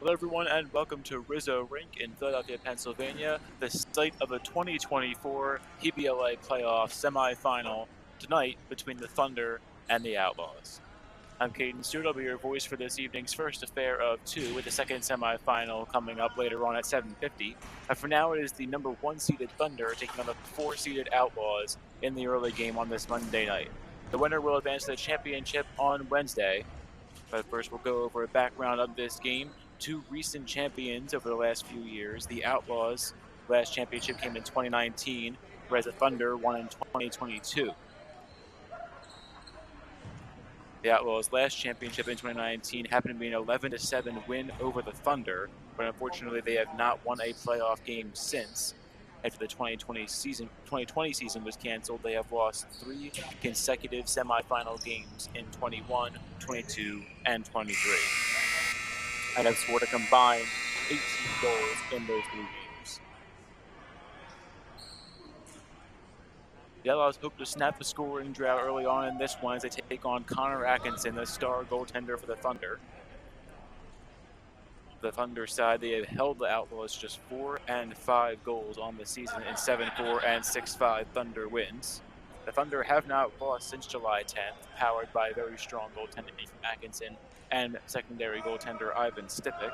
Hello, everyone, and welcome to Rizzo Rink in Philadelphia, Pennsylvania, the site of the 2024 PBLA playoff semifinal tonight between the Thunder and the Outlaws. I'm Caden Stewart. I'll be your voice for this evening's first affair of two, with the second semifinal coming up later on at 7:50. For now, it is the number 1-seeded Thunder taking on the 4-seeded Outlaws in the early game on this Monday night. The winner will advance to the championship on Wednesday. But first, we'll go over a background of this game. Two recent champions over the last few years. The Outlaws' last championship came in 2019, whereas the Thunder won in 2022. The Outlaws' last championship in 2019 happened to be an 11-7 win over the Thunder, but unfortunately they have not won a playoff game since. After the 2020 season was canceled, they have lost 3 consecutive semifinal games in 21, 22, and 23. And have scored a combined 18 goals in those 3 games. The Outlaws hope to snap the scoring drought early on in this one as they take on Connor Atkinson, the star goaltender for the Thunder. The Thunder side, they have held the Outlaws just 4 and 5 goals on the season in 7-4 and 6-5 Thunder wins. The Thunder have not lost since July 10th, powered by very strong goaltending from Atkinson and secondary goaltender Ivan Stipik,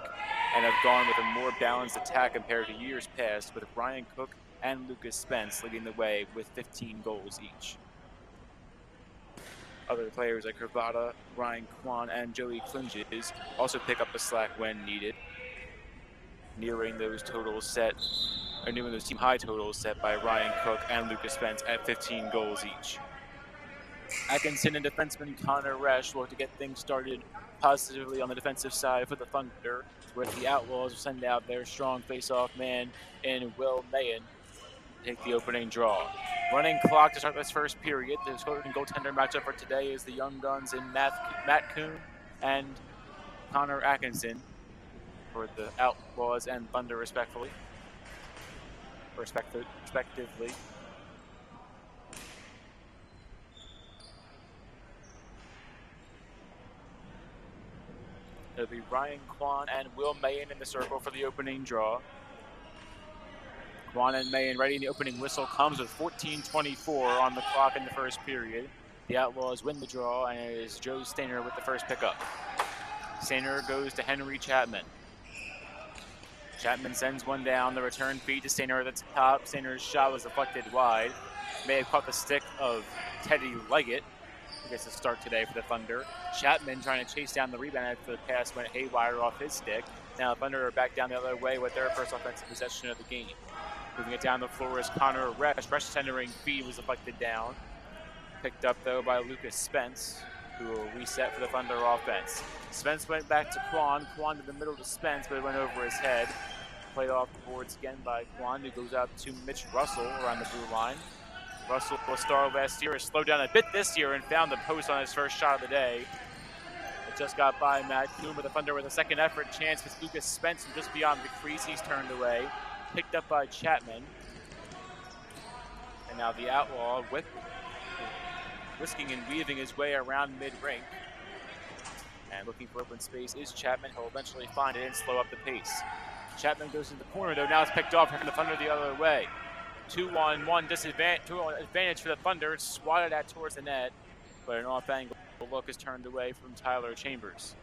and have gone with a more balanced attack compared to years past, with Ryan Cook and Lucas Spence leading the way with 15 goals each. Other players like Hervada, Ryan Kwan, and Joey Klinges also pick up the slack when needed, nearing those team high totals set by Ryan Cook and Lucas Spence at 15 goals each. Atkinson and defenseman Connor Resch will have to get things started positively on the defensive side for the Thunder, where the Outlaws will send out their strong face-off man in Will Mayen to take the opening draw. Running clock to start this first period. The starting goaltender matchup for today is the young guns in Matt Kuhn and Connor Atkinson for the Outlaws and Thunder respectively. It'll be Ryan Kwan and Will Mayen in the circle for the opening draw. Kwan and Mayen ready, and the opening whistle comes with 14:24 on the clock in the first period. The Outlaws win the draw, and it is Joe Stainer with the first pickup. Stainer goes to Henry Chapman. Chapman sends one down, the return feed to Stainer at the top. Stainer's shot was deflected wide. May have caught the stick of Teddy Leggett, who gets a start today for the Thunder. Chapman trying to chase down the rebound after the pass went haywire off his stick. Now the Thunder are back down the other way with their first offensive possession of the game. Moving it down the floor is Connor Resch. Resch's centering feed was deflected down. Picked up, though, by Lucas Spence, who will reset for the Thunder offense. Spence went back to Kwan. Kwan to the middle to Spence, but it went over his head. Played off the boards again by Kwan, who goes out to Mitch Russell around the blue line. Russell, a star last year, has slowed down a bit this year and found the post on his first shot of the day. It just got by Matt Kuhn, with the Thunder with a second effort chance with Lucas Spence just beyond the crease. He's turned away. Picked up by Chapman. And now the Outlaw whisking and weaving his way around mid-rink. And looking for open space is Chapman. He'll eventually find it and slow up the pace. Chapman goes in the corner, though. Now it's picked off from the Thunder the other way. 2-on-1 advantage for the Thunder. It's swatted at towards the net, but an off-angle look is turned away from Tyler Chambers.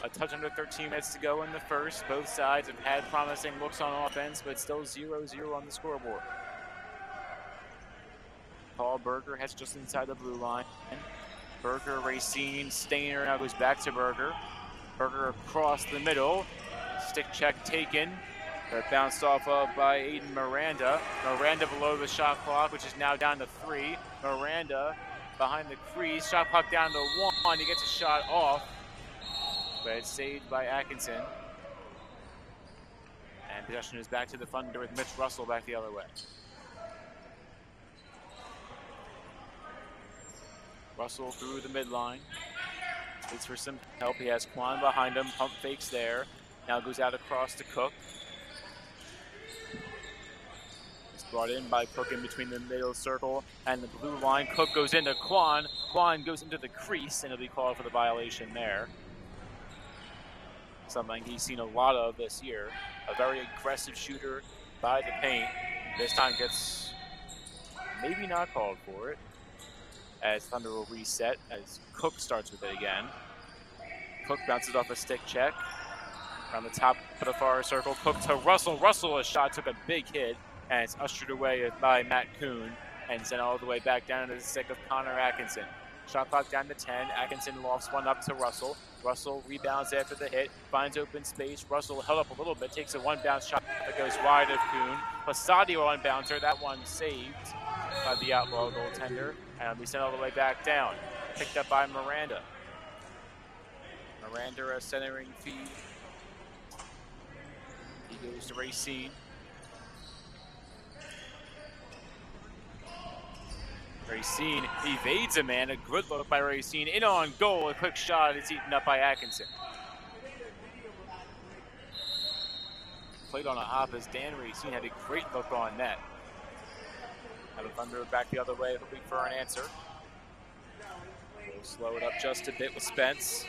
A touch under 13 minutes to go in the first. Both sides have had promising looks on offense, but still 0-0 on the scoreboard. Paul Berger heads just inside the blue line. Berger, Racine, Stainer now goes back to Berger. Berger across the middle. Stick check taken. But bounced off of by Aiden Miranda. Miranda below the shot clock, which is now down to 3. Miranda behind the crease. Shot clock down to 1. He gets a shot off, but it's saved by Atkinson. And possession is back to the Thunder with Mitch Russell back the other way. Russell through the midline. Waits for some help. He has Kwan behind him. Pump fakes there. Now goes out across to Cook. It's brought in by Cook in between the middle circle and the blue line. Cook goes into Kwan. Kwan goes into the crease, and he'll be called for the violation there. something he's seen a lot of this year. A very aggressive shooter by the paint. This time gets maybe not called for it, as Thunder will reset as Cook starts with it again. Cook bounces off a stick check. Around the top of the far circle, Cook to Russell. Russell, a shot, took a big hit, and it's ushered away by Matt Kuhn and sent all the way back down to the stick of Connor Atkinson. Shot clock down to 10. Atkinson lofts one up to Russell. Russell rebounds after the hit, finds open space. Russell held up a little bit, takes a one-bounce shot that goes wide of Kuhn. Pasadio on bouncer, that one saved by the Outlaw goaltender, and we sent all the way back down. Picked up by Miranda. Miranda a centering feed. He goes to Racine. Racine evades a man. A good look by Racine. In on goal. A quick shot is eaten up by Atkinson. Played on a hop as Dan Racine had a great look on net. Now the Thunder back the other way, hoping for an answer. We'll slow it up just a bit with Spence.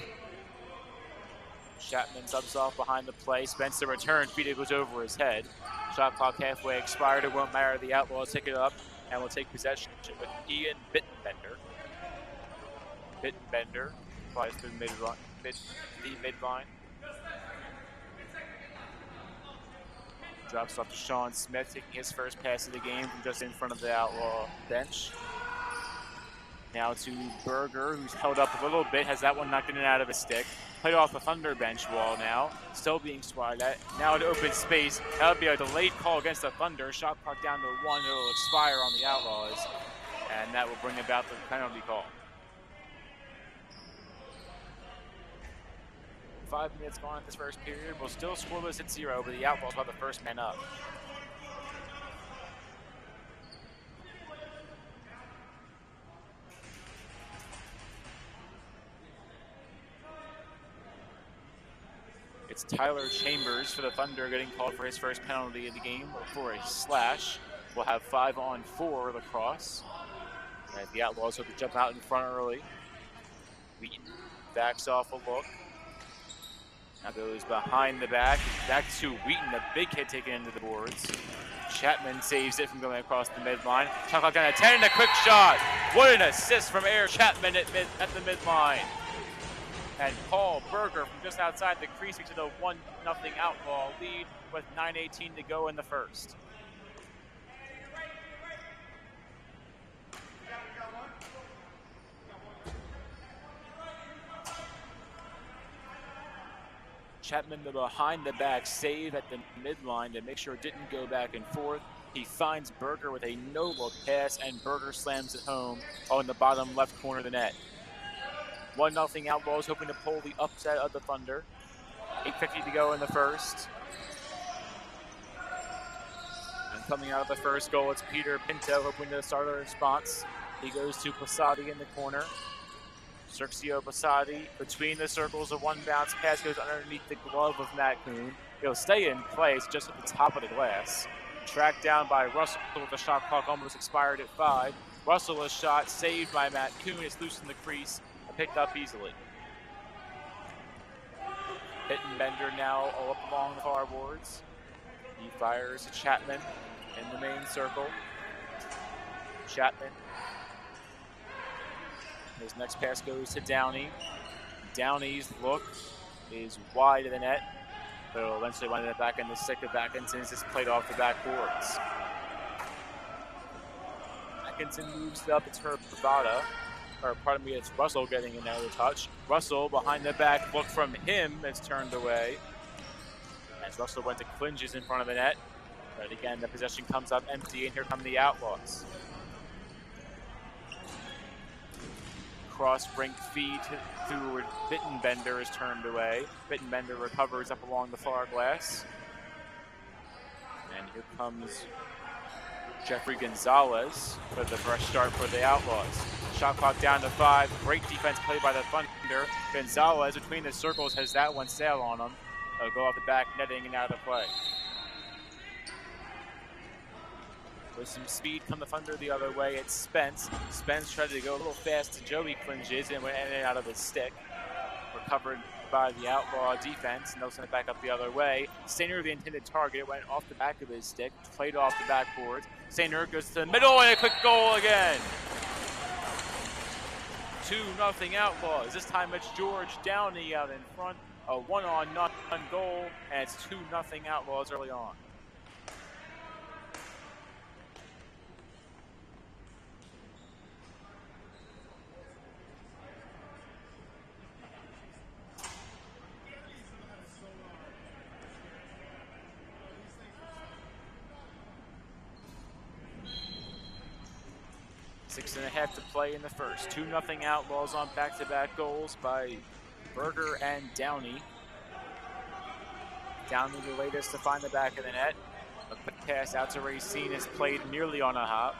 Chapman subs off behind the play. Spence the return. Feed goes over his head. Shot clock halfway expired. It won't matter. The Outlaws pick it up and will take possession with Ian Bittenbender. Bittenbender flies through the midline. Drops off to Sean Smith, taking his first pass of the game from just in front of the Outlaw bench. Now to Berger, who's held up a little bit, has that one knocked in and out of his stick. Played off the Thunder bench wall now, still being swatted at. Now to open space. That would be a delayed call against the Thunder. Shot clock down to 1. It'll expire on the Outlaws, and that will bring about the penalty call. 5 minutes gone in this first period. We'll still scoreless at 0, but the Outlaws are the first man up. It's Tyler Chambers for the Thunder getting called for his first penalty of the game for a slash. We'll have 5-on-4 Lacrosse. And the Outlaws hope to jump out in front early. Wheaton backs off a look. Now goes behind the back. Back to Wheaton, a big hit taken into the boards. Chapman saves it from going across the midline. Shot clock down to 10 and a quick shot. What an assist from Eric Chapman at the midline. And Paul Berger from just outside the crease to the 1-0 Outlaw lead with 9:18 to go in the first. Chapman, the behind the back save at the midline to make sure it didn't go back and forth. He finds Berger with a no-look pass, and Berger slams it home on the bottom left corner of the net. 1-0 Outlaws hoping to pull the upset of the Thunder. 8:50 to go in the first. And coming out of the first goal, it's Peter Pinto hoping to start a response. He goes to Posadi in the corner. Sergio Posadi between the circles. A one-bounce pass goes underneath the glove of Matt Kuhn. He'll stay in place just at the top of the glass. Tracked down by Russell with the shot clock almost expired at 5. Russell, a shot saved by Matt Kuhn. It's loose in the crease. Picked up easily. Bittenbender now all up along the far boards. He fires to Chapman in the main circle. Chapman. His next pass goes to Downey. Downey's look is wide of the net, but it'll eventually wind it back in the stick of Atkinson as it's played off the backboards. Atkinson moves it up. It's Herb Bravada. Or pardon me, it's Russell getting another touch. Russell behind the back, look from him is turned away. As Russell went to clinches in front of the net. But again, the possession comes up empty, and here come the Outlaws. Cross-brink feed through Bittenbender is turned away. Bittenbender recovers up along the far glass. And here comes Jeffrey Gonzalez for the fresh start for the Outlaws. Shot clock down to 5. Great defense played by the Thunder. Gonzalez between the circles has that one sail on him. They'll go off the back netting and out of the play. With some speed come the Thunder the other way. It's Spence. Spence tried to go a little fast to Joey clinches and went in and out of his stick. recovered by the Outlaw defense, and they'll send it back up the other way. Stainer, the intended target, it went off the back of his stick, played off the backboard. Stainer goes to the middle, and a quick goal again. 2-0 Outlaws. This time it's George Downey out in front. A 1-on-none goal, and it's 2-0 Outlaws early on. Six and a half to play in the first. 2-0 Outlaws on back-to-back goals by Berger and Downey. Downey the latest to find the back of the net. A quick pass out to Racine is played nearly on a hop,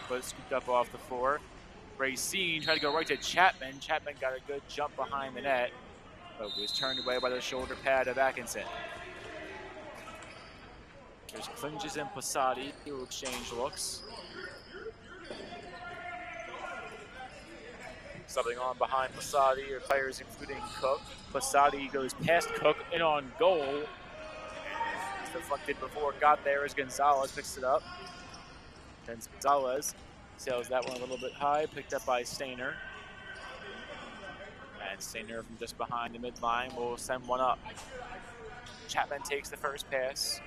but scooped up off the floor. Racine tried to go right to Chapman. Chapman got a good jump behind the net, but was turned away by the shoulder pad of Atkinson. There's Clinges and Posadi who exchange looks. Something on behind Posadi or players including Cook. Posadi goes past Cook in on goal. It's deflected before it got there as Gonzalez picks it up. Gonzalez sails that one a little bit high, picked up by Stainer. And Stainer from just behind the midline will send one up. Chapman takes the first pass.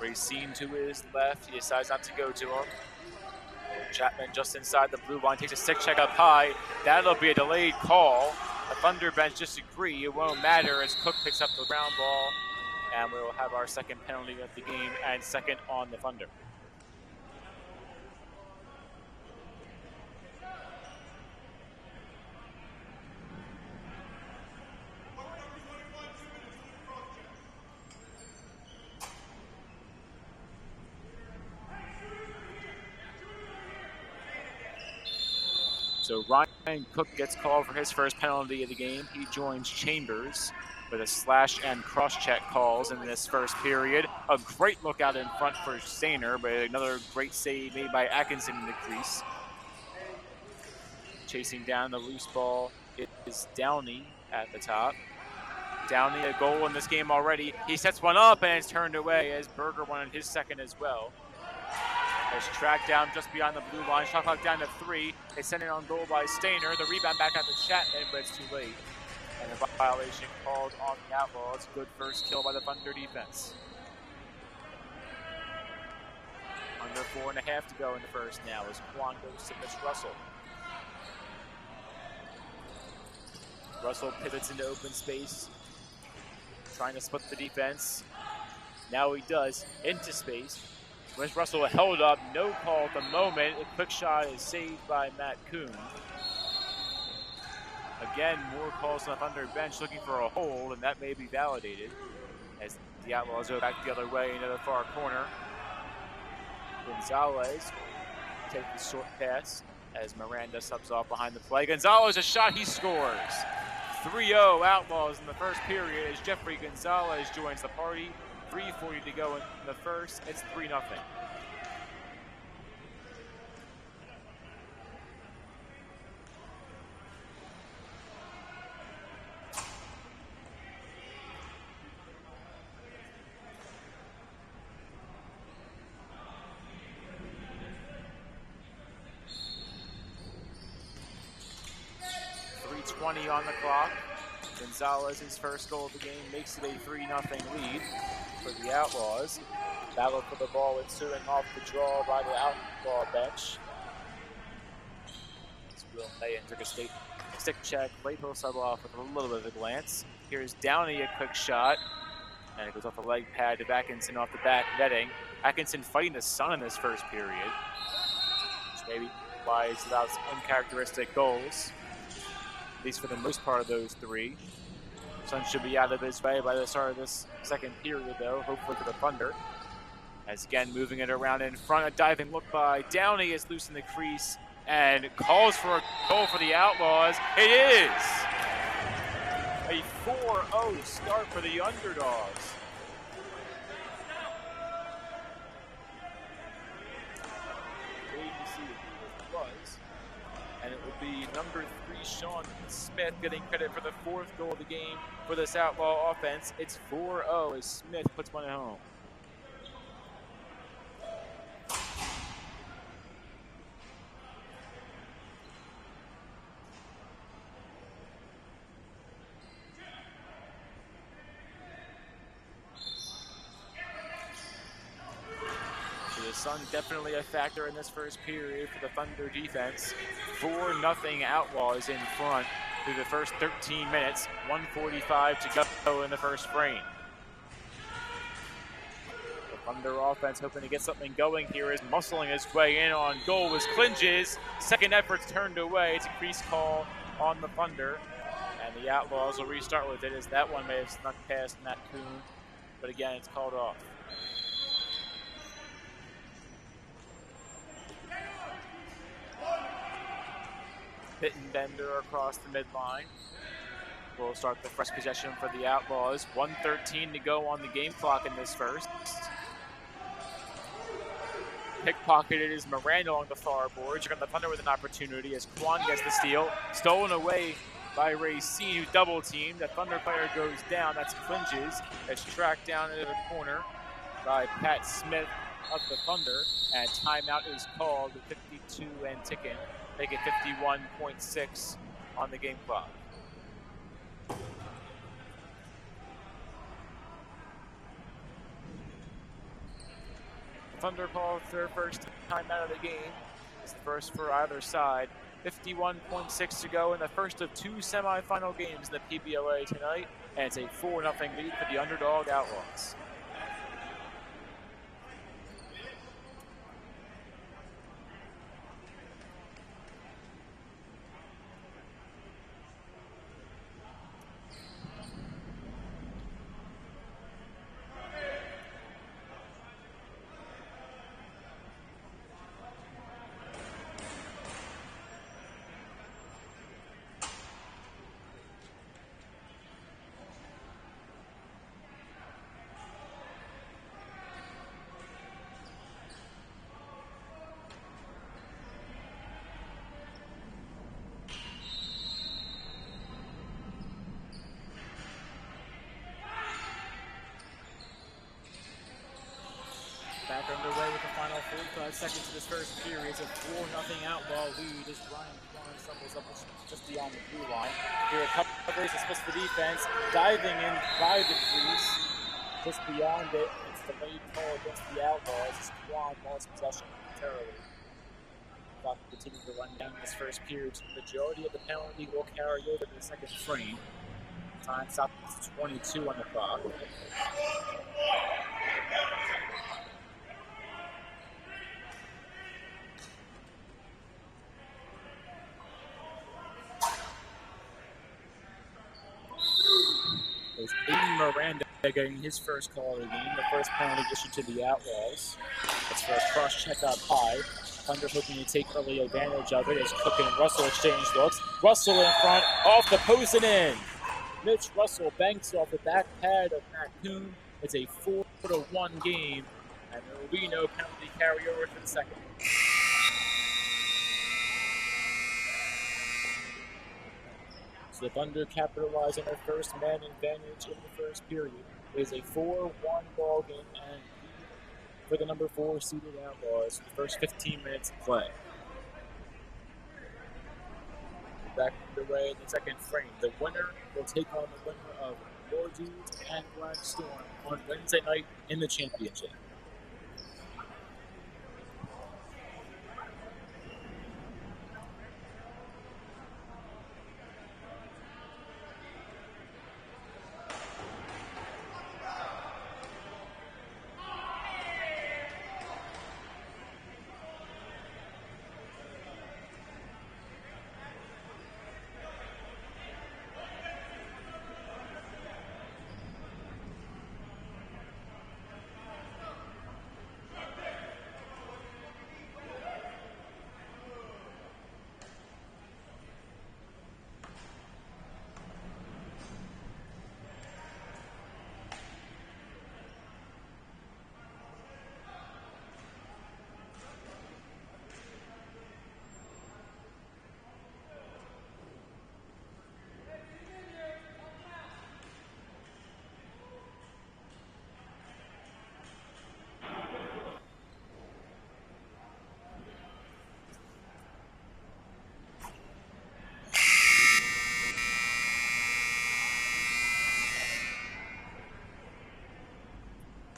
Racine to his left, he decides not to go to him. Chapman just inside the blue line, takes a stick check up high. That'll be a delayed call. The Thunder bench disagree. It won't matter as Cook picks up the ground ball. And we'll have our second penalty of the game and second on the Thunder. So Ryan Cook gets called for his first penalty of the game. He joins Chambers with a slash and cross-check calls in this first period. A great look out in front for Stainer, but another great save made by Atkinson in the crease. Chasing down the loose ball is Downey at the top. Downey, a goal in this game already. He sets one up and it's turned away as Berger wanted his second as well. As tracked down just beyond the blue line, shot clock down to 3. They send it on goal by Stainer. The rebound back out to Chapman, but it's too late. And a violation called on the Outlaws. Good first kill by the Thunder defense. Under 4.5 to go in the first now as Kwan goes to Mitch Russell. Russell pivots into open space, trying to split the defense. Now he does, into space. Mitch Russell held up, no call at the moment. A quick shot is saved by Matt Kuhn. Again, more calls on the Thunder bench looking for a hold, and that may be validated as the Outlaws go back the other way into the far corner. Gonzalez takes the short pass as Miranda subs off behind the play. Gonzalez, a shot, he scores. 3-0 Outlaws in the first period as Jeffrey Gonzalez joins the party. 3:40 to go in the first. It's 3-0. .3:20 on the clock. Gonzalez's first goal of the game makes it a 3-0 lead for the Outlaws. Battle for the ball ensuing off the draw by the Outlaw bench. As Will Mayen took a stick check, late he'll sub off with a little bit of a glance. Here's Downey, a quick shot, and it goes off the leg pad to Atkinson off the back netting. Atkinson fighting the sun in this first period, which maybe why he's without uncharacteristic goals, at least for the most part of those 3. Sun should be out of his way by the start of this second period, though, hopefully for the Thunder. As again, moving it around in front, a diving look by Downey is loose in the crease and calls for a goal for the Outlaws. It is a 4-0 start for the underdogs. Waiting to see who it was. And it will be number 3, Sean Smith, getting credit for the 4th goal of the game for this Outlaw offense. It's 4-0 as Smith puts one at home. The sun definitely a factor in this first period for the Thunder defense. 4-0 Outlaws in front through the first 13 minutes. 1:45 to go in the first frame. The Thunder offense hoping to get something going here is muscling his way in on goal was Clinges. Second effort's turned away. It's a crease call on the Thunder. And the Outlaws will restart with it as that one may have snuck past Matt Kuhn. But again, it's called off. Bittenbender across the midline. We'll start the first possession for the Outlaws. 1:13 to go on the game clock in this first. Pickpocketed is Miranda along the far boards. You're going to Thunder with an opportunity as Kwan gets the steal. Stolen away by Racine, who double teamed. The Thunder player goes down. That's Clinges. It's tracked down into the corner by Pat Smith of the Thunder. And timeout is called with 52 and ticking. Make it 51.6 on the game clock. The Thunder call for their first time out of the game. It's the first for either side. 51.6 to go in the first of 2 semifinal games in the PBLA tonight. And it's a 4-0 lead for the underdog Outlaws. Back underway with the final 45 seconds of this first period. It's a 4-0 Outlaw lead as Ryan Kwan stumbles up just beyond the blue line. Here a couple of races splits the defense, diving in by the crease, just beyond it. It's the lead call against the Outlaws as Kwan lost possession momentarily. Clock continuing to run down this first period. The majority of the penalty will carry over to the second frame. Time stops at 22 on the clock. Aiden Miranda getting his first call of the game, the first penalty issued to the Outlaws. It's for a cross check up high. Thunder hoping to take early advantage of it as Cook and Russell exchange looks. Russell in front, off the post and in. Mitch Russell banks off the back pad of Matt Kuhn. It's a 4-1 game, and there will be no penalty carryover for the second. So the Thunder capitalize on their first man advantage in the first period. It is a 4-1 ball game and for the number 4 seeded Outlaws for the first 15 minutes of play. Back underway in the second frame. The winner will take on the winner of War Dudes and Black Storm on Wednesday night in the championship.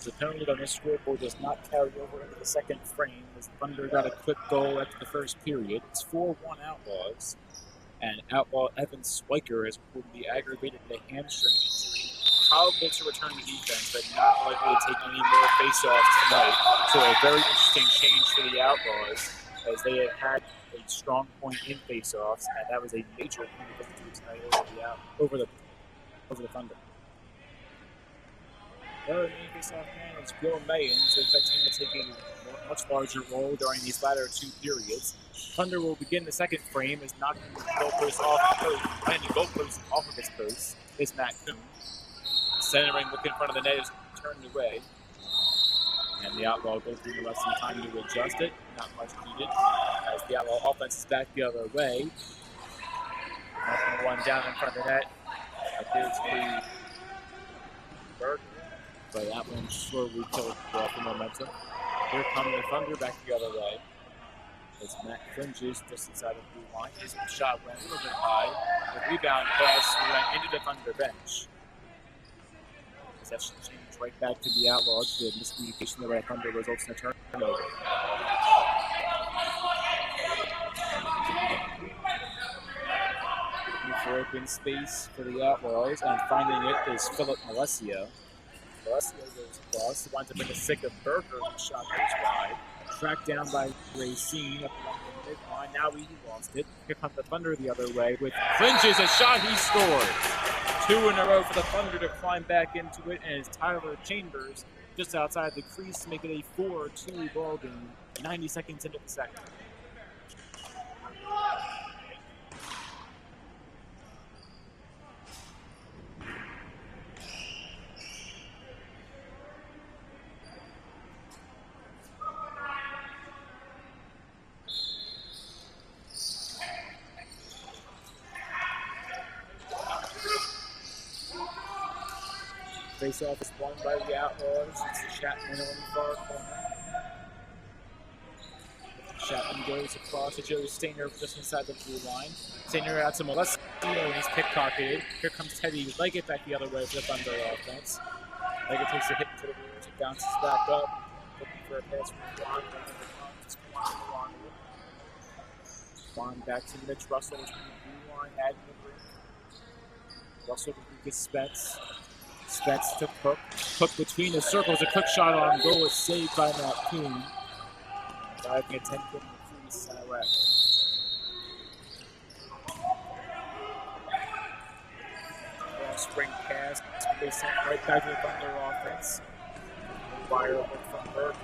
The penalty on this scoreboard does not carry over into the second frame as Thunder got a quick goal after the first period. It's 4-1 Outlaws. And Outlaw Evan Swiker has reportedly aggravated a hamstring injury. Probable to return to defense, but not likely to take any more face-offs tonight. So a very interesting change for the Outlaws, as they have had a strong point in face-offs, and that was a major point of difference tonight over the Thunder. The other main face-off man is Bill Mayen, so expecting him to take a much larger role during these latter two periods. Thunder will begin the second frame as knocking the goalpost off the post, landing goalpost off of its post is Matt Kuhn. Centering look in front of the net is turned away. And the Outlaw goes through the rest of the time to adjust it. Not much needed as the Outlaw offense is back the other way. Knocking one down in front of the net. Appears to be Berg. But that one slowly kills off the momentum. Here come the Thunder back the other way. As Matt fringes just inside the blue line. His shot went a little bit high. The rebound pass went into the Thunder bench. As that should change right back to the Outlaws. The miscommunication there by Thunder results in a turnover. Looking for open space for the Outlaws, and finding it is Philip Malesio. Malesio goes across, winds up in the stick of Berger, whose shot goes wide. Tracked down by Racine up along the midline. Now he lost it. Here comes the Thunder the other way with fringes. A shot he scored. Two in a row for the Thunder to climb back into it, and it's Tyler Chambers just outside the crease to make it a 4-2 ball game. 90 seconds into the second. Face-off is won by the Outlaws. It's Chapman on the far corner. Chapman goes across to Joe Stainer just inside the blue line. Stainer out to Malesio, and he's pickpocketed. Here comes Teddy Leggett back the other way for the Thunder offense. Leggett takes a hit into the boards and bounces back up. Looking for a pass from Juan. Juan back to Mitch Russell between the blue line, adding the ring. Russell to Lucas Spence. Spence to Cook. Cook between the circles. A Cook shot on goal is saved by Matt Kuhn. Diving a 10-foot in the crease, Silhouette. Spring pass. They sent right back to the Thunder offense. Fire over from Berger.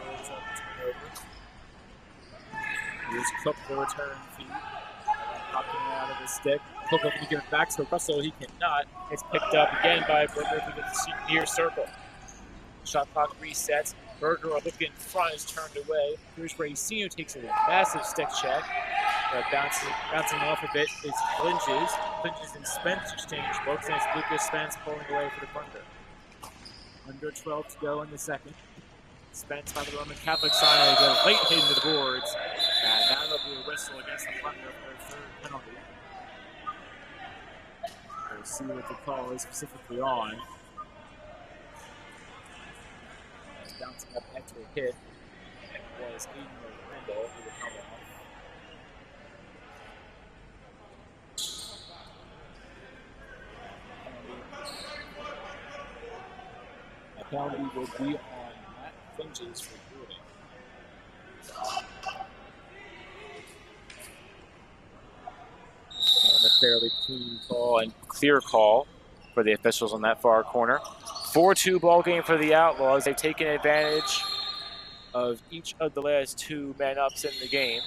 Here's Cook for return feed. Popping out of the stick. Cook looking to give it back to Russell. He cannot. It's picked up again by Berger to the near circle. Shot clock resets. Berger looking in front is turned away. Here's Racine, who takes a massive stick check. Bouncing off a bit is Flinches. Flinches and Spence exchange looks, and it's Lucas Spence pulling away for the Thunder. Under 12 to go in the second. Spence by the Roman Catholic side, a late hit into the boards. And now there'll be a whistle against the Thunder for their third penalty. We'll see what the call is specifically on. It's bouncing up after a hit. It was Aiden Randall who would come off. A penalty will be on Matt Finches for boarding. And a fairly clean call and clear call for the officials on that far corner. 4-2 ball game for the Outlaws. They've taken advantage of each of the last two man-ups in the game.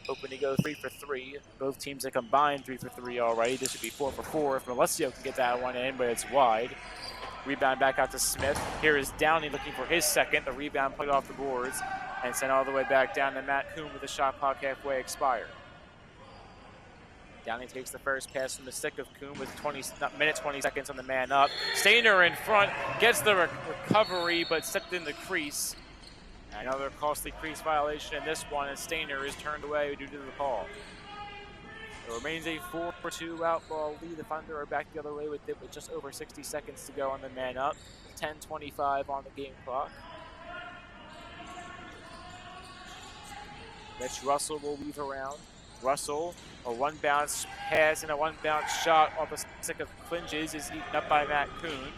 Hoping to go 3 for 3. Both teams have combined 3 for 3 already. This would be 4 for 4 if Malesio can get that one in, but it's wide. Rebound back out to Smith. Here is Downey looking for his second. The rebound played off the boards and sent all the way back down to Matt Kuhn with the shot clock halfway expired. Downey takes the first pass from the stick of Kuhn with 20 seconds on the man up. Stainer in front, gets the recovery, but stepped in the crease. Another costly crease violation in this one, and Stainer is turned away due to the call. It remains a 4-2 Outlaw lead. The Thunder are back the other way with it with just over 60 seconds to go on the man up. 10:25 on the game clock. Mitch Russell will weave around. Russell, a one bounce pass and a one bounce shot off the stick of Clinges is eaten up by Matt Kuhn.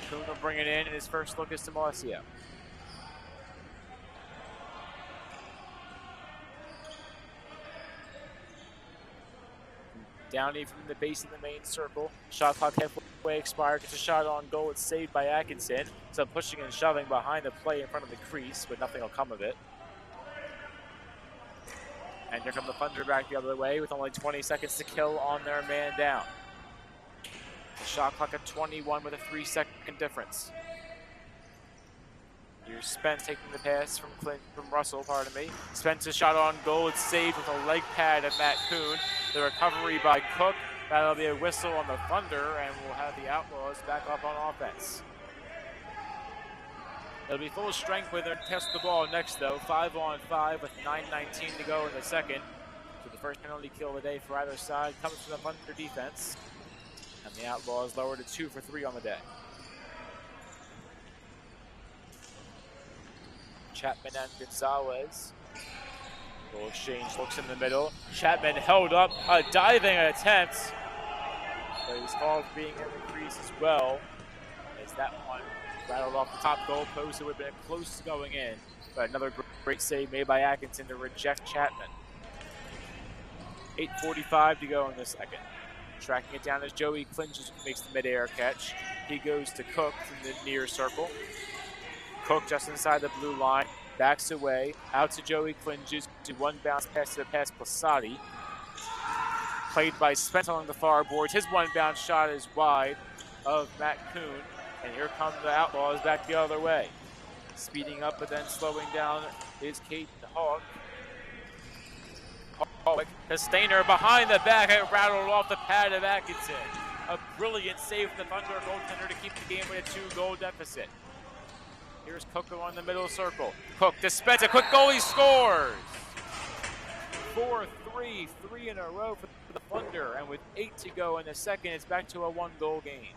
Kuhn will bring it in, and his first look is to Malesio. Downey from the base of the main circle. Shot clock halfway expired. Gets a shot on goal. It's saved by Atkinson. So pushing and shoving behind the play in front of the crease, but nothing will come of it. And here come the Thunder back the other way with only 20 seconds to kill on their man down. The shot clock at 21 with a 3-second difference. Here's Spence taking the pass from Russell, pardon me. Spence's shot on goal. It's saved with a leg pad of Matt Kuhn. The recovery by Cook. That'll be a whistle on the Thunder, and we'll have the Outlaws back up on offense. They'll be full strength when they test the ball next, though. 5-on-5 with 9:19 to go in the second. So the first penalty kill of the day for either side comes from the Thunder defense. And the Outlaws lower to 2 for 3 on the day. Chapman and Gonzalez. Goal exchange looks in the middle. Chapman held up a diving attempt. But he's called for being in the crease as well. As that one rattled off the top goal post. It would have been close to going in. But another great save made by Atkinson to reject Chapman. 8:45 to go in the second. Tracking it down as Joey Clinges makes the midair catch. He goes to Cook from the near circle. Cook just inside the blue line, backs away, out to Joey Clinges, to one bounce pass to the pass Plassati. Played by Spence along the far boards. His one bounce shot is wide of Matt Kuhn, and here come the Outlaws back the other way. Speeding up but then slowing down is Caden Hawk. The Stainer behind the back, it rattled off the pad of Atkinson. A brilliant save from the Thunder goaltender to keep the game with a 2-goal deficit. Here's Cook on the middle circle. Cook to Spence, a quick goal, he scores! 4-3, 3 in a row for the Thunder, and with 8 to go in the second, it's back to a 1-goal game.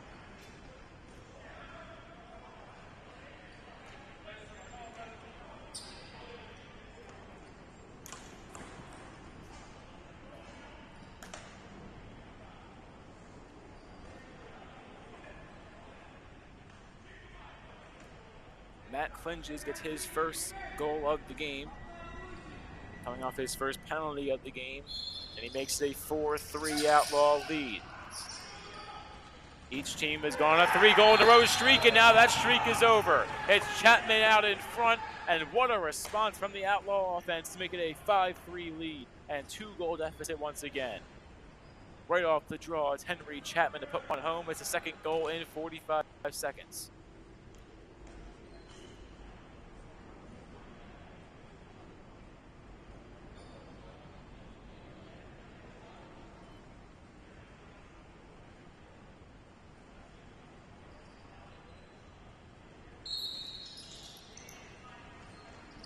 Matt Clinges gets his first goal of the game, coming off his first penalty of the game, and he makes a 4-3 Outlaw lead. Each team has gone a 3-goal-in-a-row streak, and now that streak is over. It's Chapman out in front, and what a response from the Outlaw offense to make it a 5-3 lead and 2-goal deficit once again. Right off the draw, it's Henry Chapman to put one home. It's the second goal in 45 seconds.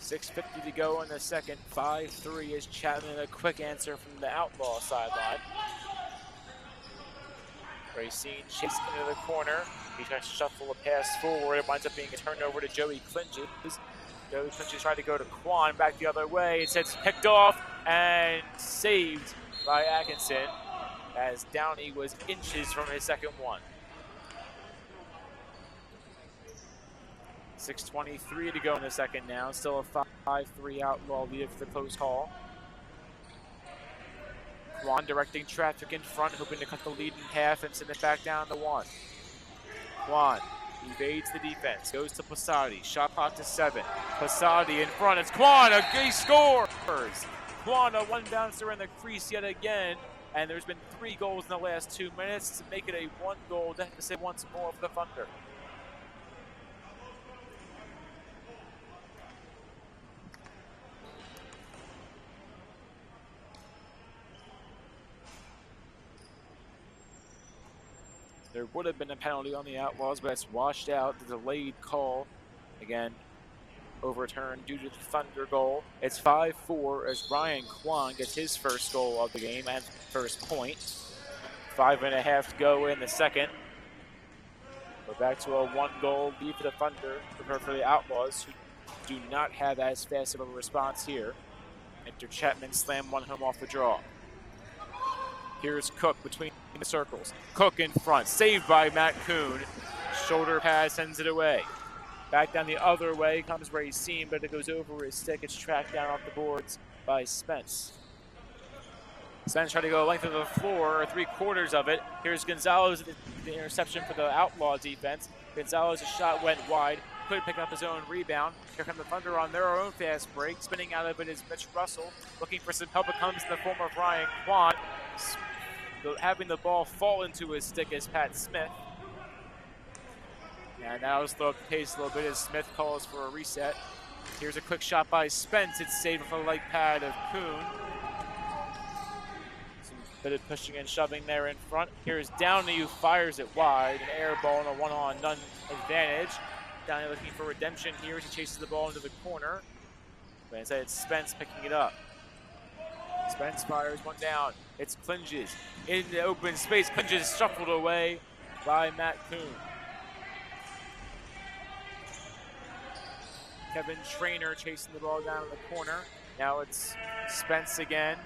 .650 to go in the second. 5-3 is Chapman. A quick answer from the Outlaw sideline. Racine chasing into the corner. He tries to shuffle a pass forward. It winds up being a turnover to Joey Clinges. Joey Clinges tried to go to Quan back the other way. It's picked off and saved by Atkinson as Downey was inches from his second one. 6:23 to go in the second now. Still a 5-3 Outlaw lead for the close call. Quan directing traffic in front, hoping to cut the lead in half and send it back down to 1. Quan evades the defense, goes to Plassati. Shot clock to 7. Plassati in front. It's Quan. He scores. Quan, a one bouncer in the crease yet again. And there's been 3 goals in the last 2 minutes to make it a 1-goal deficit once more for the Thunder. There would have been a penalty on the Outlaws, but it's washed out. The delayed call. Again, overturned due to the Thunder goal. It's 5-4 as Ryan Kwan gets his first goal of the game and first point. 5.5 to go in the second. We're back to a 1-goal lead for the Thunder, for the Outlaws, who do not have as fast of a response here. Enter Chapman slammed one home off the draw. Here's Cook between the circles. Cook in front, saved by Matt Kuhn. Shoulder pass sends it away. Back down the other way comes Racine, but it goes over his stick. It's tracked down off the boards by Spence. Spence tried to go length of the floor, or 3/4 of it. Here's Gonzalez at the interception for the Outlaw defense. Gonzalez's shot went wide. Couldn't pick up his own rebound. Here come the Thunder on their own fast break. Spinning out of it is Mitch Russell. Looking for some help. It comes in the form of Ryan Kwan. Having the ball fall into his stick is Pat Smith. And now slow up the pace a little bit as Smith calls for a reset. Here's a quick shot by Spence. It's saved with a light pad of Kuhn. Some bit of pushing and shoving there in front. Here's Downey who fires it wide. An air ball and a one-on-none advantage. Downey looking for redemption here as he chases the ball into the corner. But instead it's Spence picking it up. Spence fires one down. It's Clinges in the open space. Clinges shuffled away by Matt Kuhn. Kevin Trainer chasing the ball down in the corner. Now it's Spence again.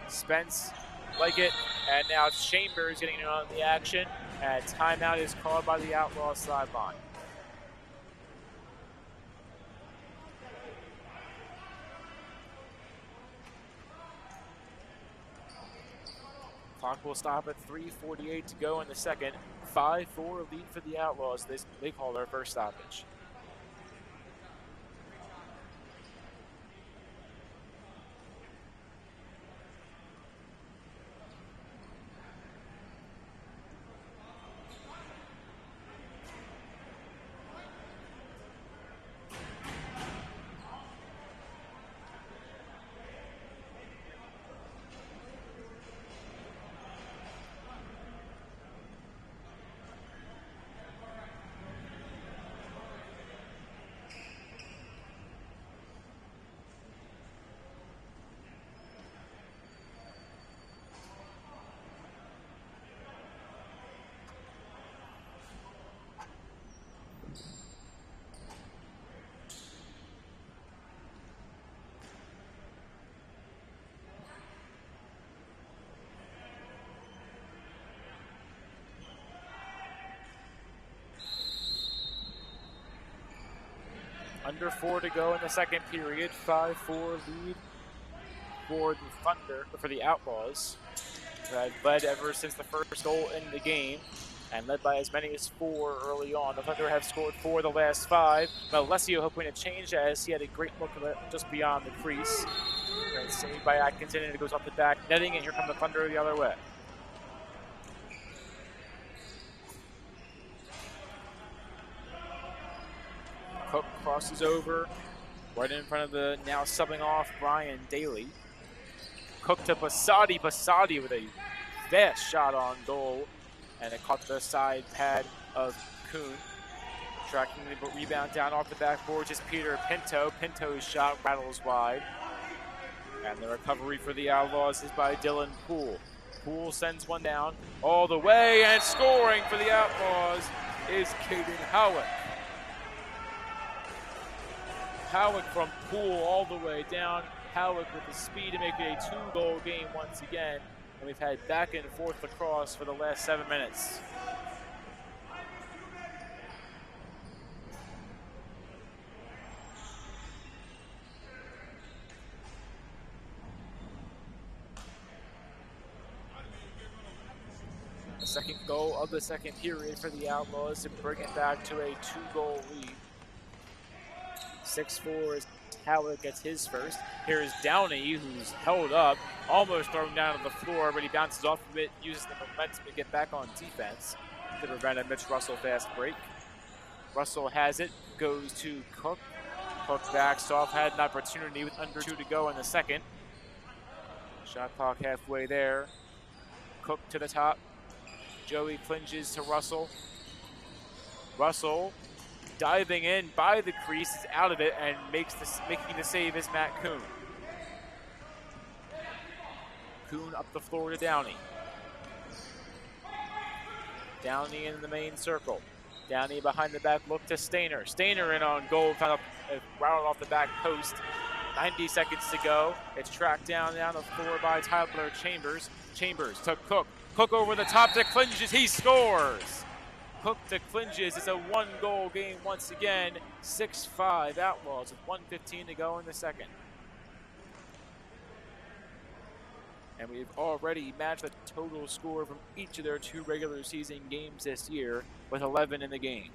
Spence like it, and now Chambers getting in on the action. And timeout is called by the Outlaws sideline. Clock will stop at 3:48 to go in the second. 5-4 lead for the Outlaws. They call their first stoppage. Under 4 to go in the second period. 5-4 lead for the Thunder, for the Outlaws, who had led ever since the first goal in the game and led by as many as 4 early on. The Thunder have scored 4 the last 5. Alessio hoping to change as he had a great look just beyond the crease. And saved by Atkinson, and it goes off the back netting, and here come the Thunder the other way. Cook crosses over right in front of the now subbing off Brian Daly. Cook to Passati. Passati with a fast shot on goal, and it caught the side pad of Kuhn. Tracking the rebound down off the backboard is Peter Pinto. Pinto's shot rattles wide. And the recovery for the Outlaws is by Dylan Poole. Poole sends one down all the way, and scoring for the Outlaws is Caden Howick. Howick from Poole all the way down. Howick with the speed to make it a 2-goal game once again. And we've had back and forth lacrosse for the last 7 minutes. The second goal of the second period for the Outlaws to bring it back to a 2-goal lead. 6-4 as Howick gets his first. Here's Downey, who's held up, almost thrown down to the floor, but he bounces off of it, uses the momentum to get back on defense to prevent a Mitch Russell fast break. Russell has it, goes to Cook. Cook backs off, had an opportunity with under 2 to go in the second. Shot clock halfway there. Cook to the top. Joey clinges to Russell. Russell Diving in by the crease, is out of it, and making the save is Matt Kuhn. Kuhn up the floor to Downey. Downey in the main circle. Downey behind the back look to Stainer. Stainer in on goal, found routed off the back post. 90 seconds to go. It's tracked down the floor by Tyler Chambers. Chambers to Cook. Cook over the top to Clinges. He scores. Cook to Clinges. It's a one-goal game once again. 6-5 Outlaws with 1:15 to go in the second. And we've already matched the total score from each of their 2 regular season games this year with 11 in the game.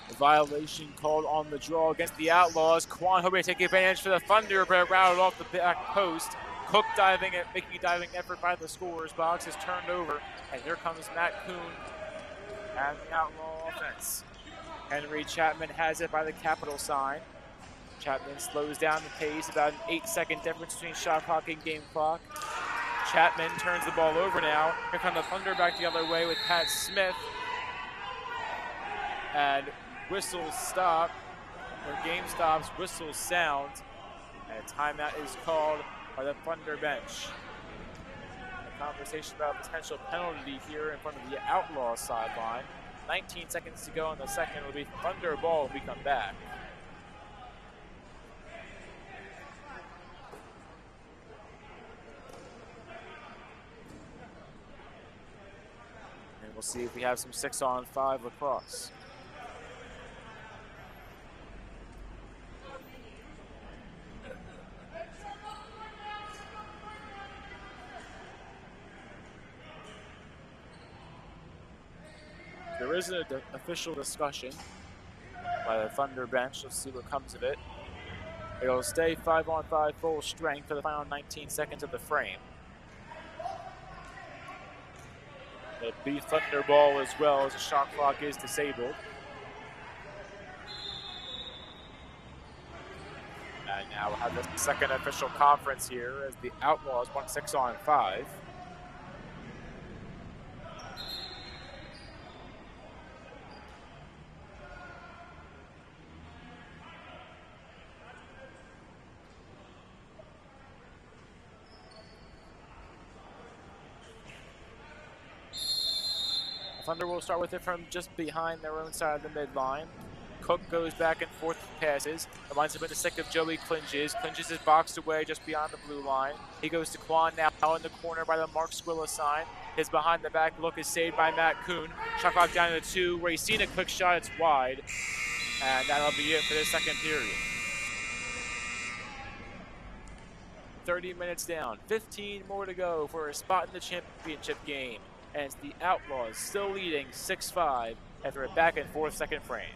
The violation called on the draw against the Outlaws. Quan hoping to take advantage for the Thunder, but routed off the back post. Cook making a diving effort by the scorer's box is turned over, and here comes Matt Kuhn and the Outlaw offense. Henry Chapman has it by the capital sign. Chapman slows down the pace, about an 8-second difference between shot clock and game clock. Chapman turns the ball over now. Here come the Thunder back the other way with Pat Smith. And whistles stop, or game stops, whistles sound, and a timeout is called by the Thunder bench. A conversation about a potential penalty here in front of the Outlaw sideline. 19 seconds to go in the second. It'll be Thunder ball when we come back. And we'll see if we have some 6-on-5 lacrosse. There is an official discussion by the Thunder bench. Let's see what comes of it. It'll stay 5-on-5 full strength for the final 19 seconds of the frame. It'll be Thunder ball as well, as the shot clock is disabled. And now we'll have the second official conference here as the Outlaws want 6-on-5. Thunder will start with it from just behind their own side of the midline. Cook goes back and forth with passes. Reminds him of the stick of Joey Clinges. Clinges is boxed away just beyond the blue line. He goes to Quan now in the corner by the Mark Squilla sign. His behind the back look is saved by Matt Kuhn. Shot clock down to 2, where he's seen a quick shot, it's wide. And that'll be it for the second period. 30 minutes down, 15 more to go for a spot in the championship game. And it's the Outlaws still leading 6-5 after a back and forth second frame.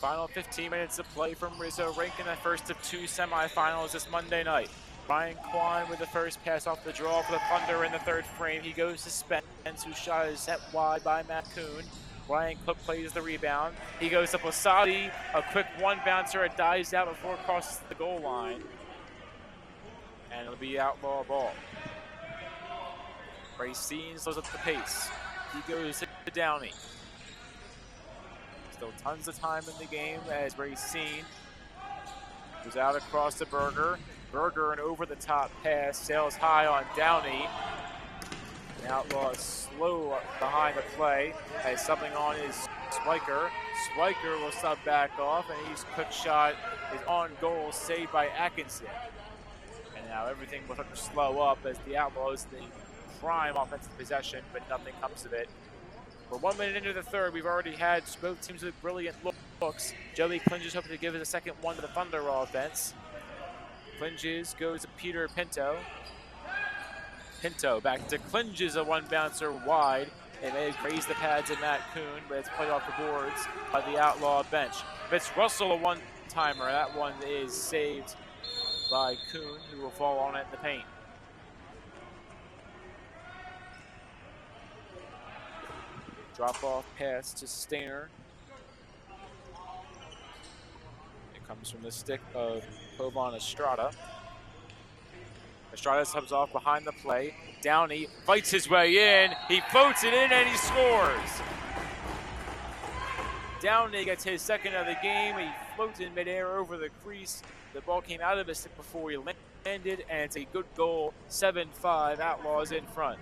Final 15 minutes of play from Rizzo Rink in the first of two semifinals this Monday night. Ryan Kwan with the first pass off the draw for the Thunder in the third frame. He goes to Spence, whose shot is set wide by Matt Kuhn. Ryan Cook plays the rebound. He goes to Posadi, a quick one bouncer. It dies out before it crosses the goal line. And it'll be outlaw ball. Racine slows up the pace. He goes to Downey. Still tons of time in the game as Racine goes out across to Berger. Berger, an over-the-top pass, sails high on Downey. The Outlaws slow behind the play as something on his Swiker. Swiker will sub back off, and his quick shot is on goal, saved by Atkinson. And now everything will start to slow up as the Outlaws the prime offensive possession, but nothing comes of it. We're 1 minute into the third. We've already had both teams with brilliant looks. Joey Clinges hoping to give us a second one to the Thunder offense. Clinges goes to Peter Pinto. Pinto back to Clinges, a one bouncer wide. They may have grazed the pads of Matt Kuhn, but it's played off the boards by the Outlaw bench. Fitz Russell, a one-timer. That one is saved by Kuhn, who will fall on it in the paint. Drop-off pass to Stainer. It comes from the stick of Jovan Estrada. Estrada subs off behind the play. Downey fights his way in. He floats it in and he scores. Downey gets his second of the game. He floats in midair over the crease. The ball came out of his stick before he landed, and it's a good goal. 7-5, Outlaws in front.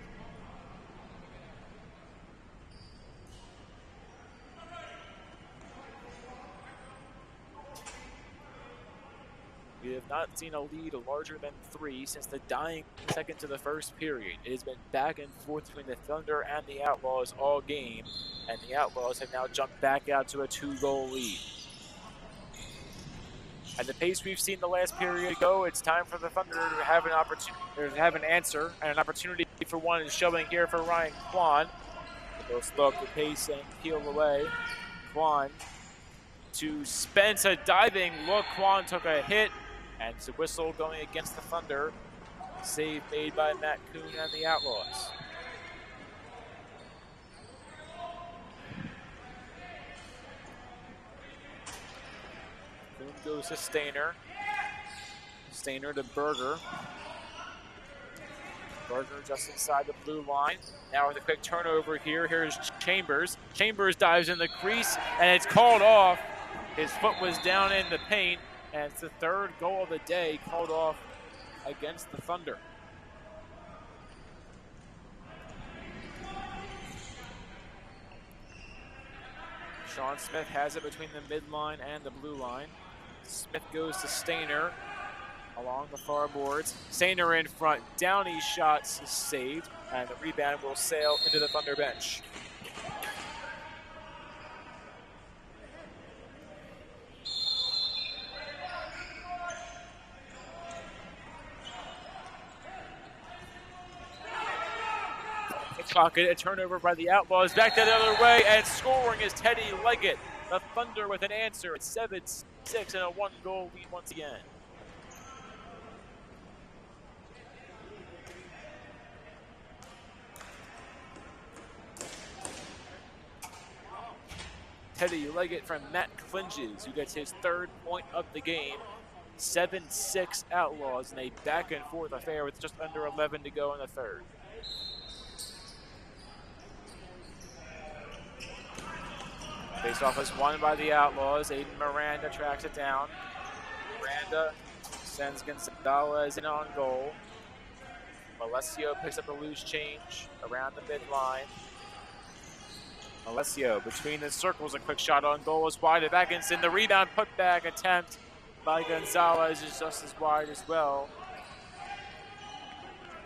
We have not seen a lead larger than 3 since the dying second to the first period. It has been back and forth between the Thunder and the Outlaws all game, and the Outlaws have now jumped back out to a 2-goal lead. At the pace we've seen the last period go, it's time for the Thunder to have an opportunity, or to have an answer, and an opportunity for one is showing here for Ryan Kwan. They'll slow up the pace and peel away. Kwan to Spence, a diving look. Kwan took a hit. And it's a whistle going against the Thunder. Save made by Matt Kuhn and the Outlaws. Kuhn goes to Stainer. Stainer to Berger. Berger just inside the blue line. Now with a quick turnover here. Here's Chambers. Chambers dives in the crease, and it's called off. His foot was down in the paint. And it's the third goal of the day called off against the Thunder. Sean Smith has it between the midline and the blue line. Smith goes to Stainer along the far boards. Stainer in front. Downey's shots is saved, and the rebound will sail into the Thunder bench. Pocket, a turnover by the Outlaws, back the other way, and scoring is Teddy Leggett. The Thunder with an answer. It's 7-6 and a 1-goal lead once again. Teddy Leggett from Matt Clinges, who gets his third point of the game. 7-6 Outlaws in a back and forth affair with just under 11 to go in the third. Face-off is won by the Outlaws. Aiden Miranda tracks it down. Miranda sends Gonzalez in on goal. Malesio picks up a loose change around the midline. Malesio between the circles, a quick shot on goal is wide of Atkinson. The rebound putback attempt by Gonzalez is just as wide as well.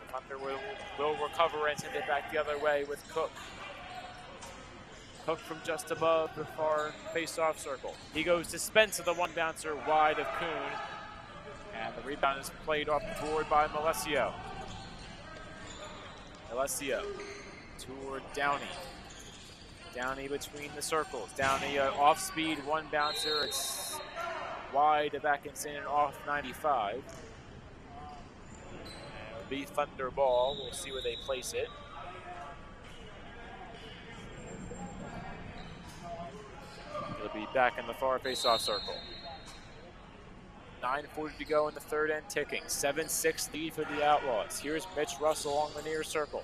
The Thunder will recover and send it back the other way with Cook. Cook from just above the far face-off circle. He goes to Spencer, the one bouncer wide of Kuhn. And the rebound is played off the board by Malesio. Malesio toward Downey. Downey between the circles. Downey off speed, one bouncer. It's wide back in Center off 95. It'll be Thunder ball. We'll see where they place it. It'll be back in the far face-off circle. 9:40 to go in the third and ticking. 7-6 lead for the Outlaws. Here's Mitch Russell on the near circle.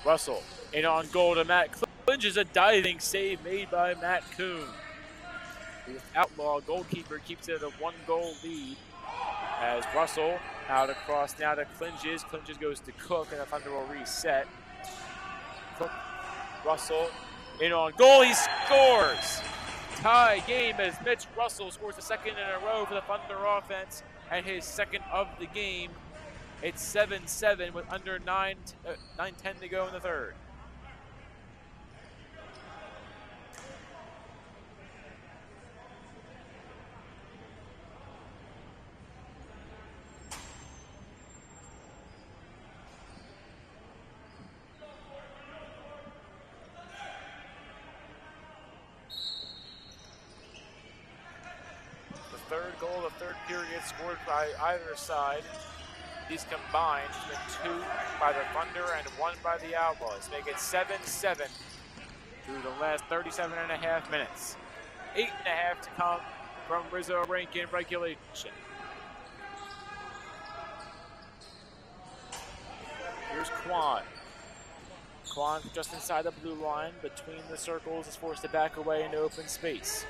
Russell in on goal to Matt Clinges, a diving save made by Matt Kuhn. The Outlaw goalkeeper keeps it at a 1-goal lead as Russell out across now to Clinges. Clinges goes to Cook and the Thunder will reset. Cook, Russell in on goal, he scores! Tie game as Mitch Russell scores the second in a row for the Thunder offense and his second of the game. It's 7-7 with under 9:10 to go in the third. Third goal of the third period scored by either side. These combined have been 2 by the Thunder and 1 by the Outlaws. Make it 7-7 through the last 37.5 minutes. 8.5 to come from Rizzo Rink in regulation. Here's Quan. Quan just inside the blue line between the circles is forced to back away into open space.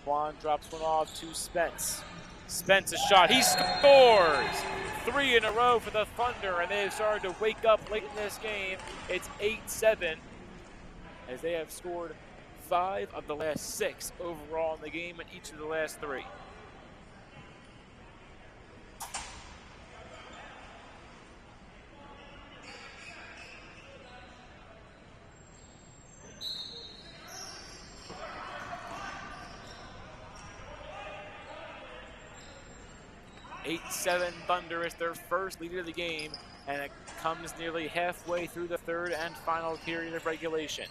Quan drops one off to Spence. Spence a shot, he scores! 3 in a row for the Thunder, and they have started to wake up late in this game. It's 8-7, as they have scored 5 of the last 6 overall in the game, and each of the last 3. Thunder is their first lead of the game, and it comes nearly halfway through the third and final period of regulation.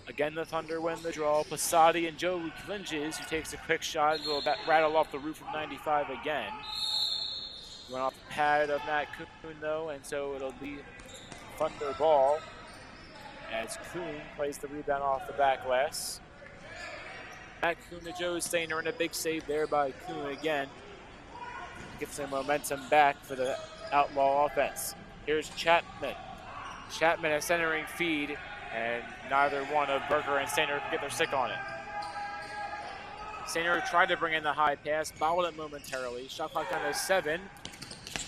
Again, the Thunder win the draw. Posadi and Joe Clinges, who takes a quick shot, will rattle off the roof of 95 again. Went off the pad of Matt Kuhn, though, and so it'll be Thunder ball as Kuhn plays the rebound off the back glass. Matt Kuhn to Joe Stainer, and a big save there by Kuhn again. Gets some momentum back for the Outlaw offense. Here's Chapman. Chapman a centering feed, and neither one of Berger and Stainer can get their stick on it. Stainer tried to bring in the high pass, bobbled it momentarily. Shot clock down to 7.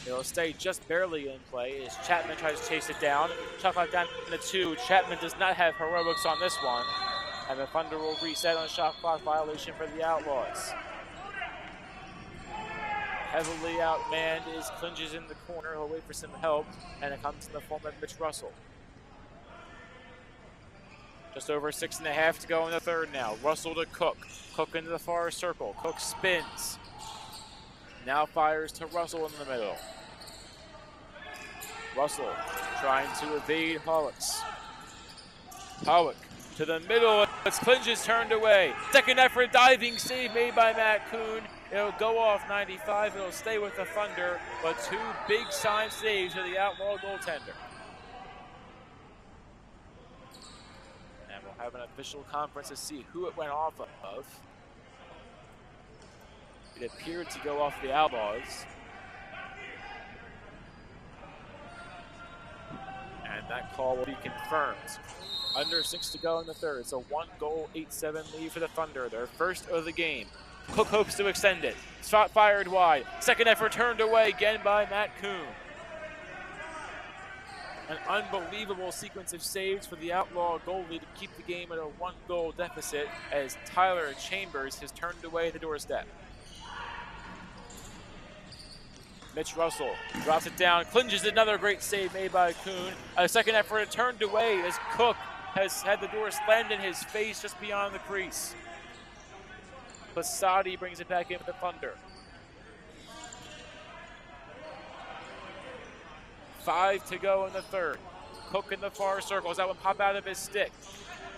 It'll stay just barely in play as Chapman tries to chase it down. Shot clock down to 2. Chapman does not have heroics on this one. And the Thunder will reset on a shot clock violation for the Outlaws. Heavily outmanned is Clinges in the corner. He'll wait for some help, and it comes in the form of Mitch Russell. Just over 6.5 to go in the third now. Russell to Cook. Cook into the far circle. Cook spins. Now fires to Russell in the middle. Russell trying to evade Hollocks. Howick to the middle, it's Clinges turned away. Second effort, diving save made by Matt Kuhn. It'll go off 95, it'll stay with the Thunder, but 2 big-time saves for the Outlaw goaltender. And we'll have an official conference to see who it went off of. It appeared to go off the Outlaws. And that call will be confirmed. Under 6 to go in the third. It's a 1-goal, 8-7 lead for the Thunder. Their first of the game. Cook hopes to extend it. Shot fired wide. Second effort turned away again by Matt Kuhn. An unbelievable sequence of saves for the Outlaw goalie to keep the game at a 1-goal deficit as Tyler Chambers has turned away the doorstep. Mitch Russell drops it down. Clinges another great save made by Kuhn. A second effort turned away as Cook has had the door slammed in his face just beyond the crease. Posadi brings it back in for the Thunder. 5 to go in the third. Cook in the far circles. That one pop out of his stick.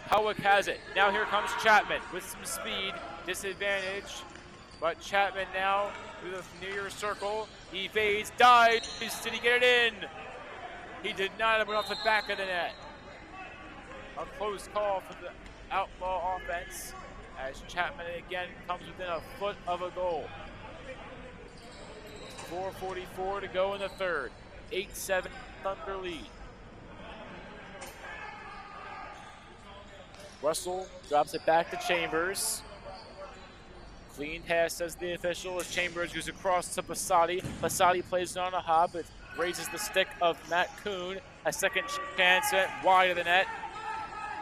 Howick has it. Now here comes Chapman with some speed. Disadvantage. But Chapman now through the near circle. He fades, dives. Did he get it in? He did not. It went off the back of the net. A close call for the Outlaw offense as Chapman again comes within a foot of a goal. 4:44 to go in the third. 8-7 Thunder lead. Russell drops it back to Chambers. Clean pass, says the official, as Chambers goes across to Passati. Passati plays it on a hop. It raises the stick of Matt Kuhn. A second chance at wide of the net.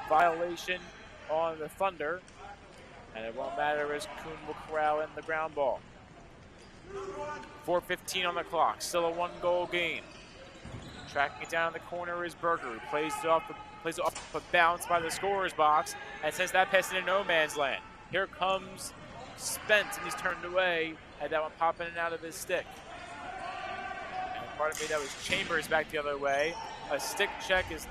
Violation on the Thunder. And it won't matter as Kuhn will corral in the ground ball. 4:15 on the clock. Still a one-goal game. Tracking it down the corner is Berger, who plays it off a bounce by the scorer's box and sends that pass into no man's land. Here comes Spence, and he's turned away. Had that one pop in and out of his stick. And pardon me, that was Chambers back the other way. A stick is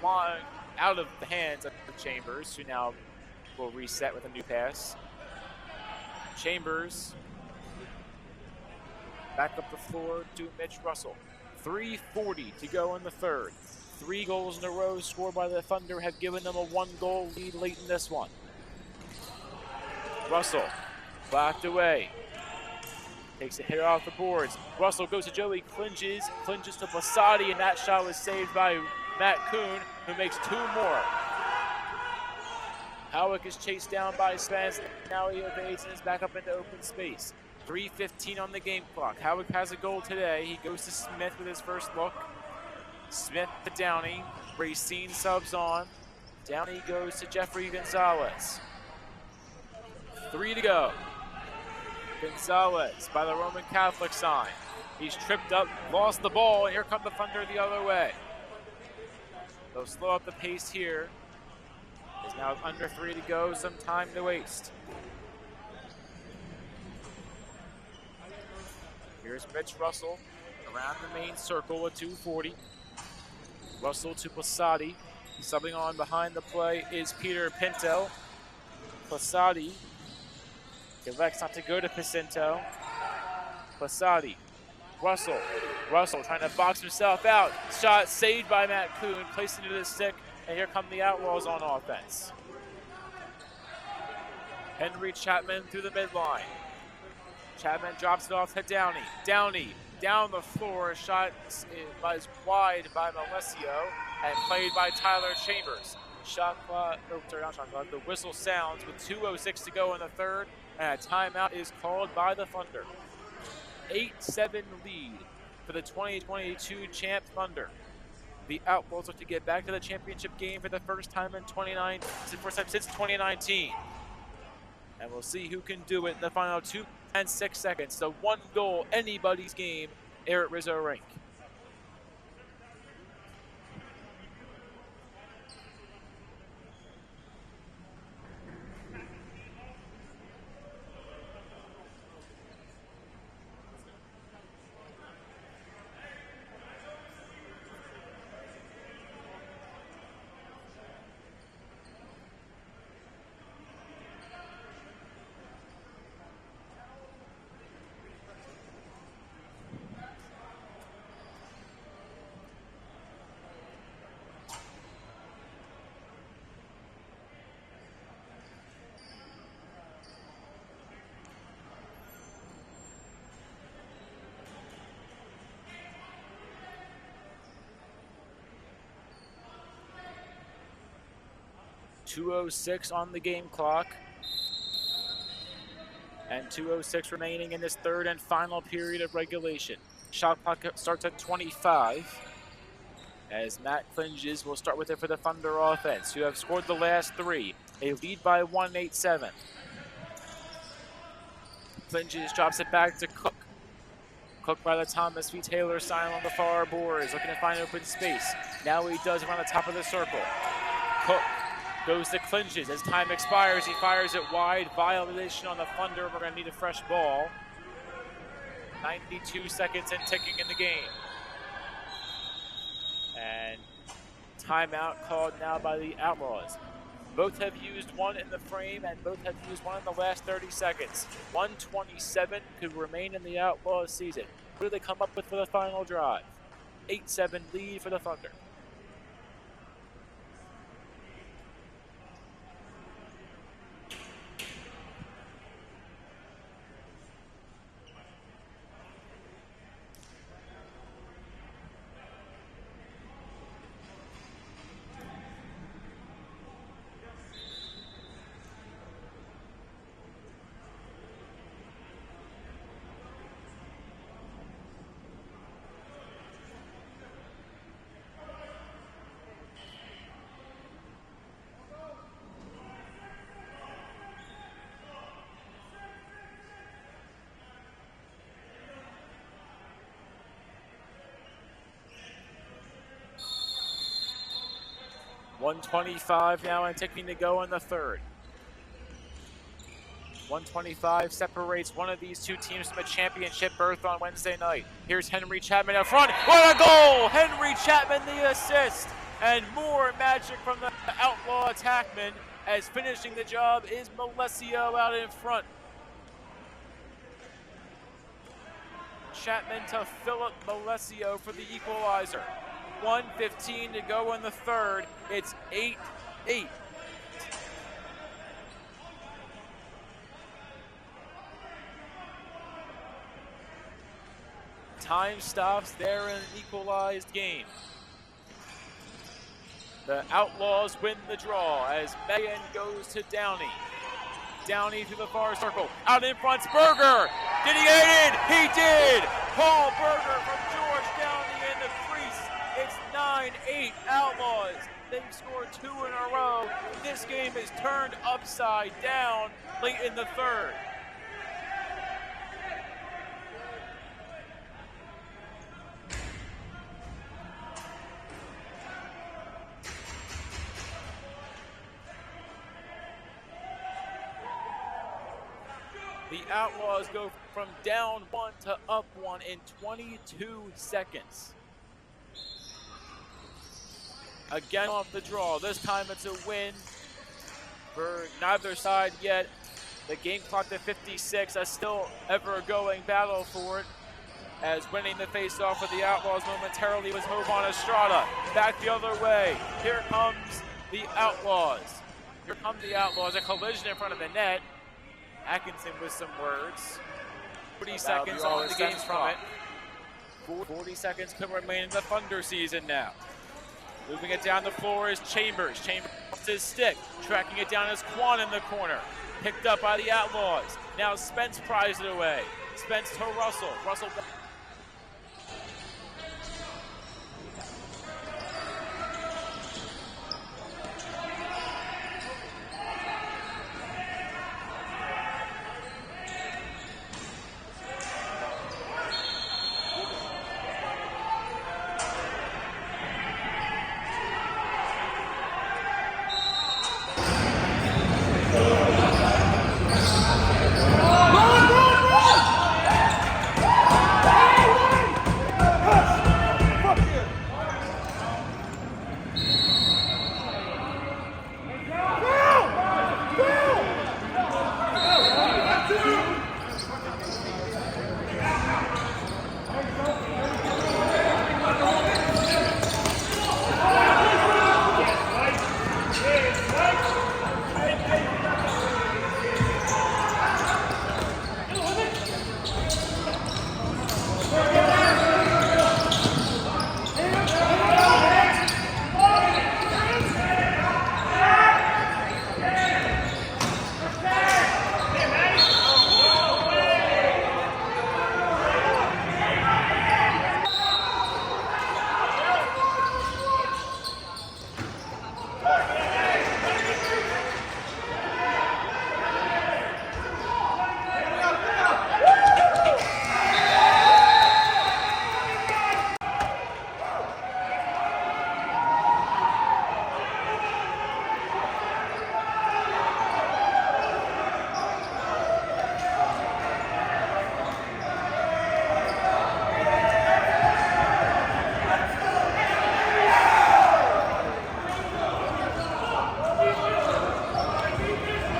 flying out of the hands of Chambers, who now will reset with a new pass. Chambers back up the floor to Mitch Russell. 3:40 to go in the third. 3 goals in a row scored by the Thunder have given them a 1-goal lead late in this one. Russell blocked away. Takes a hit off the boards. Russell goes to Joey, clinches to Passati, and that shot was saved by Matt Kuhn, who makes 2 more. Howick is chased down by Spence. Now he evades and is back up into open space. 3:15 on the game clock. Howick has a goal today. He goes to Smith with his first look. Smith to Downey. Racine subs on. Downey goes to Jeffrey Gonzalez. 3 to go. Gonzalez by the Roman Catholic sign. He's tripped up, lost the ball, and here come the Thunder the other way. They'll slow up the pace here. There's now under 3 to go, some time to waste. Here's Mitch Russell around the main circle with 2:40. Russell to Passati. Subbing on behind the play is Peter Pinto. Passati elects not to go to Pinto. Passati. Russell trying to box himself out. Shot saved by Matt Kuhn, placed into the stick, and here come the Outlaws on offense. Henry Chapman through the midline. Chapman drops it off to Downey. Downey down the floor, shot is wide by Malesio and played by Tyler Chambers. The whistle sounds with 2:06 to go in the third, and a timeout is called by the Thunder. 8-7 lead for the 2022 champ Thunder. The Outlaws look to get back to the championship game for the first time since 2019. And we'll see who can do it in the final 2 and 6 seconds. The 1-goal anybody's game here at Rizzo Rink. .206 on the game clock. And 2:06 remaining in this third and final period of regulation. Shot clock starts at 25. As Matt Clinges will start with it for the Thunder offense, who have scored the last 3. A lead by 1, 8-7. Clinges drops it back to Cook. Cook by the Thomas V. Taylor sign on the far boards, looking to find open space. Now he does around the top of the circle. Cook goes to Clinges. As time expires, he fires it wide. Violation on the Thunder. We're going to need a fresh ball. 92 seconds and ticking in the game. And timeout called now by the Outlaws. Both have used one in the frame, and both have used one in the last 30 seconds. 127 could remain in the Outlaws season. What do they come up with for the final drive? 8-7 lead for the Thunder. .125 now and ticking to go in the third. 125 separates one of these two teams from a championship berth on Wednesday night. Here's Henry Chapman up front. What a goal! Henry Chapman the assist. And more magic from the Outlaw attackman as finishing the job is Malesio out in front. Chapman to Philip Malesio for the equalizer. 1:15 to go in the third. It's 8-8. Time stops there in an equalized game. The Outlaws win the draw as Mayen goes to Downey. Downey through the far circle. Out in front, Berger. Did he get in? He did! Paul Berger from George Downey in the crease. It's 9-8 Outlaws. They've scored 2 in a row. This game is turned upside down late in the third. The Outlaws go from down 1 to up 1 in 22 seconds. Again off the draw. This time it's a win for neither side yet. The game clock to 56. A still ever-going battle for it. As winning the face-off for the Outlaws momentarily was Jovan Estrada. Back the other way. Here comes the Outlaws. Here come the Outlaws. A collision in front of the net. Atkinson with some words. 40 seconds on the game from it. 40 seconds could remain in the Thunder season now. Moving it down the floor is Chambers. Chambers off his stick. Tracking it down is Quan in the corner. Picked up by the Outlaws. Now Spence pries it away. Spence to Russell. Russell